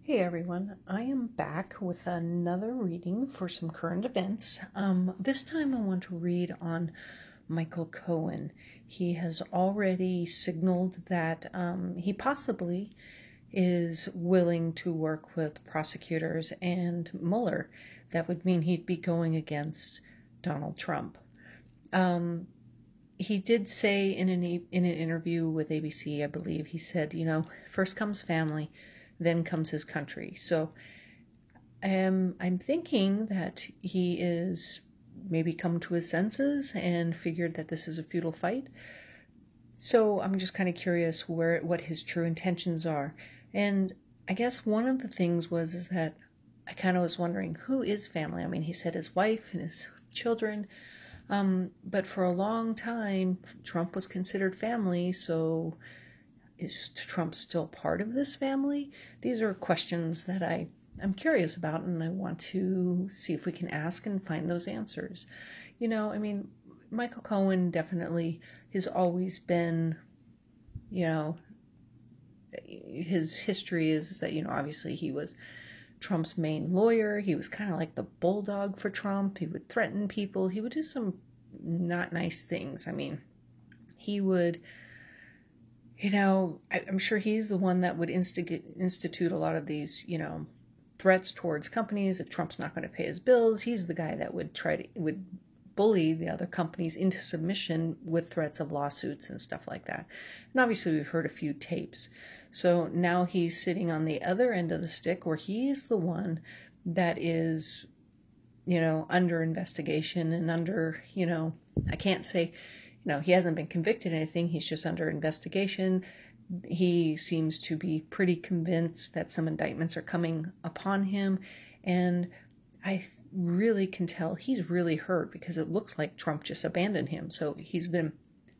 Hey everyone, I am back with another reading for some current events. This time I want to read on Michael Cohen. He has already signaled that he possibly is willing to work with prosecutors and Mueller. That would mean he'd be going against Donald Trump. He did say in an interview with ABC, I believe, he said, first comes family, then comes his country. So I'm thinking that he is maybe come to his senses and figured that this is a futile fight. So I'm just kind of curious what his true intentions are. And I guess one of the things is that I kind of was wondering, who is family? I mean, he said his wife and his children. But for a long time, Trump was considered family, so is Trump still part of this family? These are questions that I'm curious about, and I want to see if we can ask and find those answers. Michael Cohen definitely has always been, his history is that, obviously he was Trump's main lawyer. He was kind of like the bulldog for Trump. He would threaten people. He would do some not nice things. I mean, he would, I'm sure he's the one that would institute a lot of these, threats towards companies. If Trump's not going to pay his bills, he's the guy that would would bully the other companies into submission with threats of lawsuits and stuff like that. And obviously we've heard a few tapes. So now he's sitting on the other end of the stick where he's the one that is, under investigation and under, I can't say, he hasn't been convicted of anything. He's just under investigation. He seems to be pretty convinced that some indictments are coming upon him. And I really can tell he's really hurt because it looks like Trump just abandoned him. So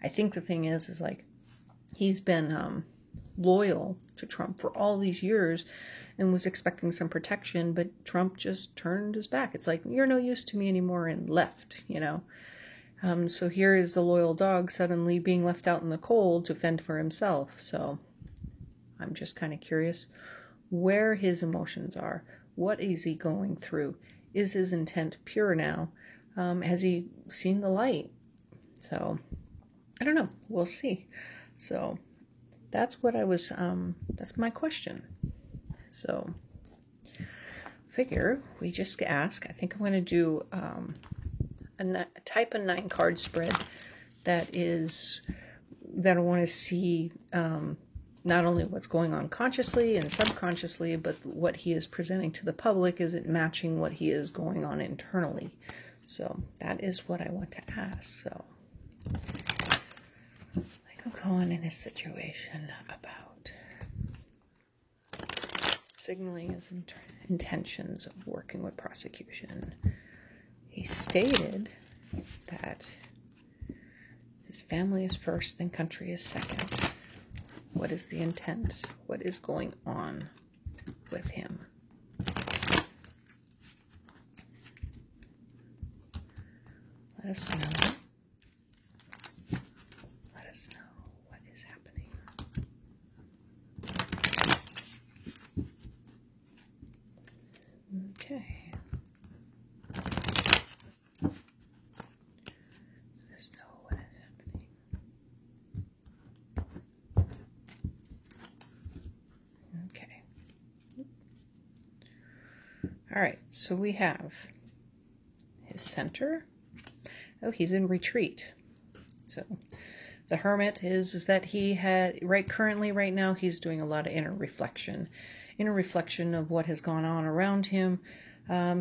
I think the thing is like, he's been loyal to Trump for all these years and was expecting some protection, but Trump just turned his back. It's like, you're no use to me anymore, and left, So here is the loyal dog suddenly being left out in the cold to fend for himself. So I'm just kind of curious where his emotions are. What is he going through? Is his intent pure now? Has he seen the light? So I don't know. We'll see. So that's what that's my question. So figure we just ask. I think I'm going to do type a 9 card spread that I want to see not only what's going on consciously and subconsciously, but what he is presenting to the public. Is it matching what he is going on internally? So that is what I want to ask. So Michael Cohen and his situation about signaling his intentions of working with prosecution. He stated that his family is first, then country is second. What is the intent? What is going on with him? Let us know. Let us know what is happening. Okay. All right, so we have his center. Oh, he's in retreat. So the Hermit is that he had right now he's doing a lot of inner reflection of what has gone on around him.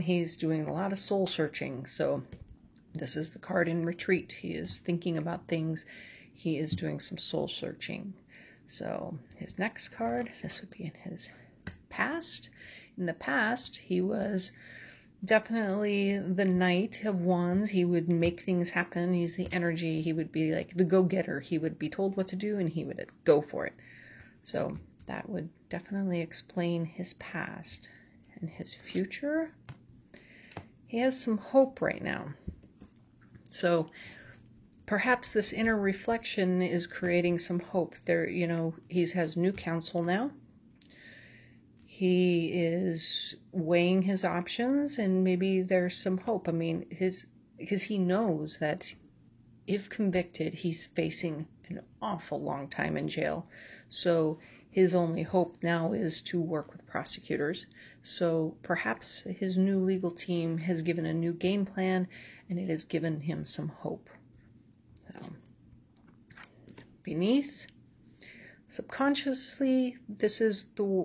He's doing a lot of soul searching. So this is the card in retreat. He is thinking about things. He is doing some soul searching. So his next card, this would be in his past. In the past, he was definitely the Knight of Wands. He would make things happen. He's the energy. He would be like the go-getter. He would be told what to do and he would go for it. So that would definitely explain his past. And his future, he has some hope right now. So perhaps this inner reflection is creating some hope. He has new counsel now. He is weighing his options, and maybe there's some hope. I mean, because he knows that if convicted, he's facing an awful long time in jail. So his only hope now is to work with prosecutors. So perhaps his new legal team has given a new game plan, and it has given him some hope. So, beneath, subconsciously,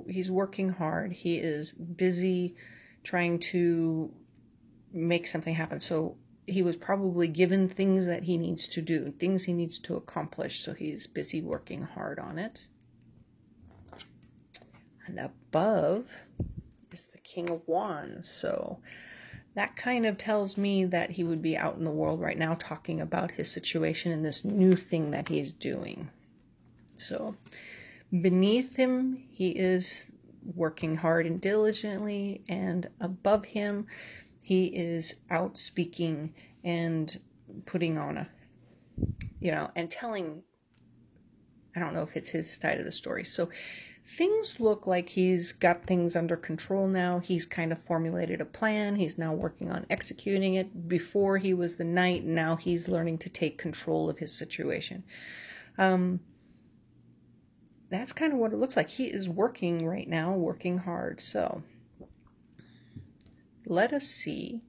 he's working hard. He is busy trying to make something happen. So he was probably given things that he needs to do, things he needs to accomplish. So he's busy working hard on it. And above is the King of Wands. So that kind of tells me that he would be out in the world right now talking about his situation and this new thing that he's doing. So beneath him, he is working hard and diligently, and above him, he is out speaking and putting on and telling, I don't know if it's his side of the story. So things look like he's got things under control now. He's kind of formulated a plan. He's now working on executing it. Before he was the knight, now he's learning to take control of his situation. That's kind of what it looks like. He is working right now, working hard. So let us see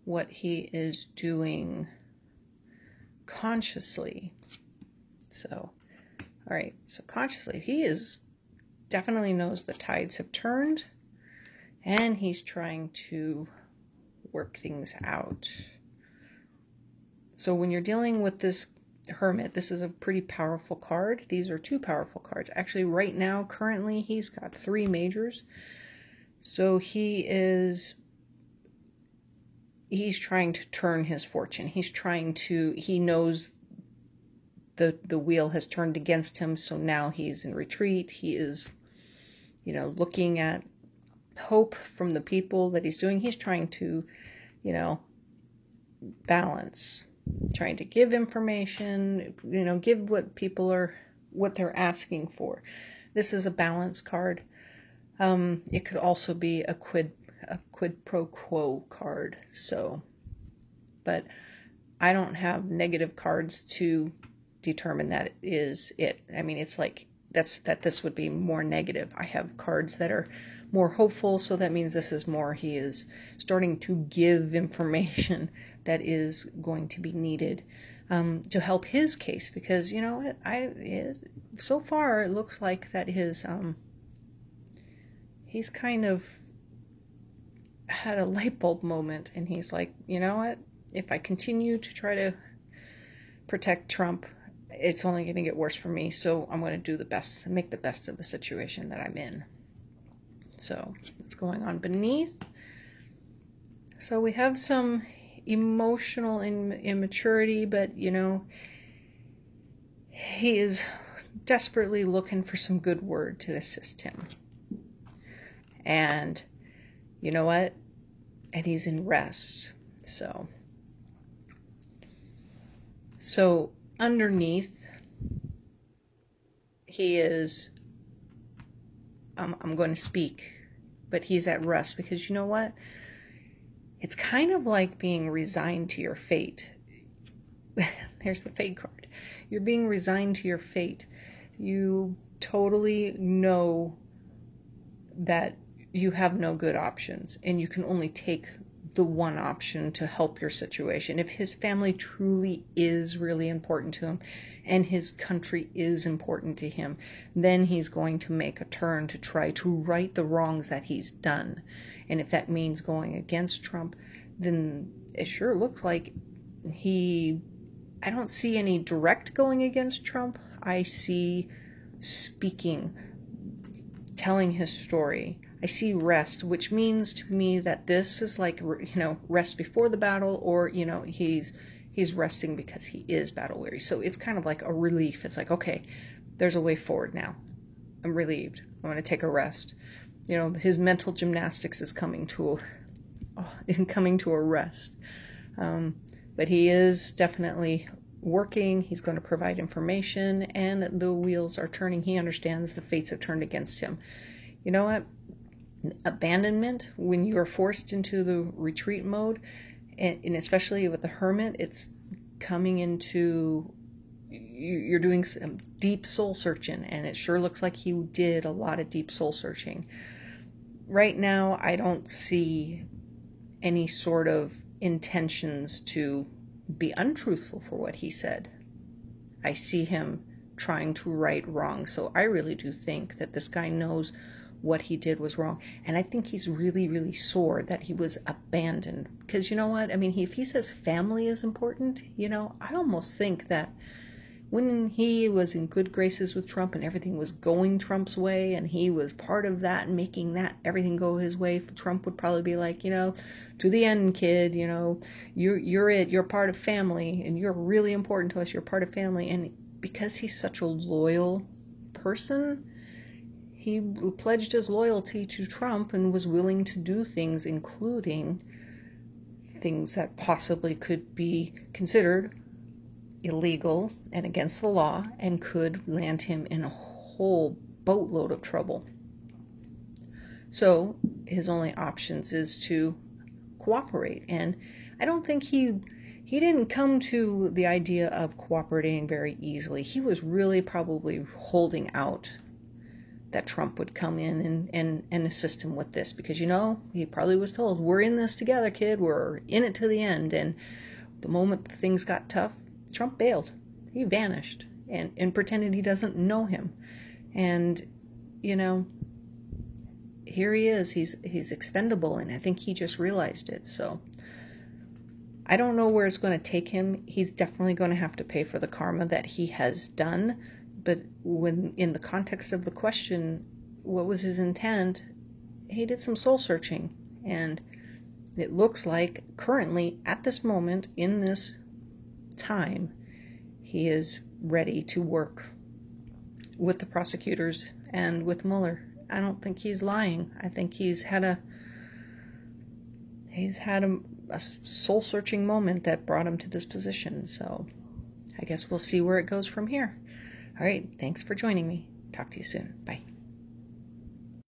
what he is doing consciously. So, all right. So consciously, he definitely knows the tides have turned, and he's trying to work things out. So when you're dealing with this Hermit, this is a pretty powerful card. These are two powerful cards. Actually, right now, currently, he's got 3 majors. So he's trying to turn his fortune. He knows the wheel has turned against him, so now he's in retreat. He is, looking at hope from the people that he's doing. He's trying to, balance, trying to give information, give what people what they're asking for. This is a balance card. It could also be a quid pro quo card. So, but I don't have negative cards to determine that is it. I mean, it's like this would be more negative. I have cards that are more hopeful, so that means this is more he is starting to give information that is going to be needed to help his case, because so far it looks like that he's kind of had a light bulb moment, and he's like, you know what, if I continue to try to protect Trump, it's only going to get worse for me, so I'm going to do the best, make the best of the situation that I'm in. So what's going on beneath? So we have some emotional immaturity, but he is desperately looking for some good word to assist him. And you know what? And he's in rest. So underneath, he is, I'm going to speak, but he's at rest, because you know what? It's kind of like being resigned to your fate. There's the fate card. You're being resigned to your fate. You totally know that you have no good options, and you can only take the one option to help your situation. If his family truly is really important to him, and his country is important to him, then he's going to make a turn to try to right the wrongs that he's done. And if that means going against Trump, then it sure looks like I don't see any direct going against Trump. I see speaking, telling his story. I see rest, which means to me that this is like, rest before the battle, or, he's resting because he is battle weary. So it's kind of like a relief. It's like, okay, there's a way forward now. I'm relieved. I'm going to take a rest. His mental gymnastics is coming to a rest. But he is definitely working. He's going to provide information, and the wheels are turning. He understands the fates have turned against him. You know what? abandonment when you are forced into the retreat mode, and especially with the hermit, it's coming into, you're doing some deep soul searching, and it sure looks like he did a lot of deep soul searching. Right now, I don't see any sort of intentions to be untruthful for what he said. I see him trying to right wrong. So I really do think that this guy knows what he did was wrong. And I think he's really, really sore that he was abandoned. Because you know what? I mean, if he says family is important, I almost think that when he was in good graces with Trump and everything was going Trump's way and he was part of that and making that everything go his way, Trump would probably be like, to the end, kid, you're it, you're part of family and you're really important to us, you're part of family. And because he's such a loyal person, he pledged his loyalty to Trump and was willing to do things, including things that possibly could be considered illegal and against the law and could land him in a whole boatload of trouble. So his only options is to cooperate. And I don't think he didn't come to the idea of cooperating very easily. He was really probably holding out that Trump would come in and assist him with this, because he probably was told, we're in this together, kid, we're in it to the end. And the moment things got tough, Trump bailed. He vanished and pretended he doesn't know him. And here he is. He's expendable, and I think he just realized it. So I don't know where it's going to take him. He's definitely going to have to pay for the karma that he has done. But when in the context of the question, what was his intent? He did some soul searching, and it looks like currently at this moment in this time, he is ready to work with the prosecutors and with Mueller. I don't think he's lying. I think he's had a soul-searching moment that brought him to this position. So I guess we'll see where it goes from here. All right, thanks for joining me. Talk to you soon. Bye.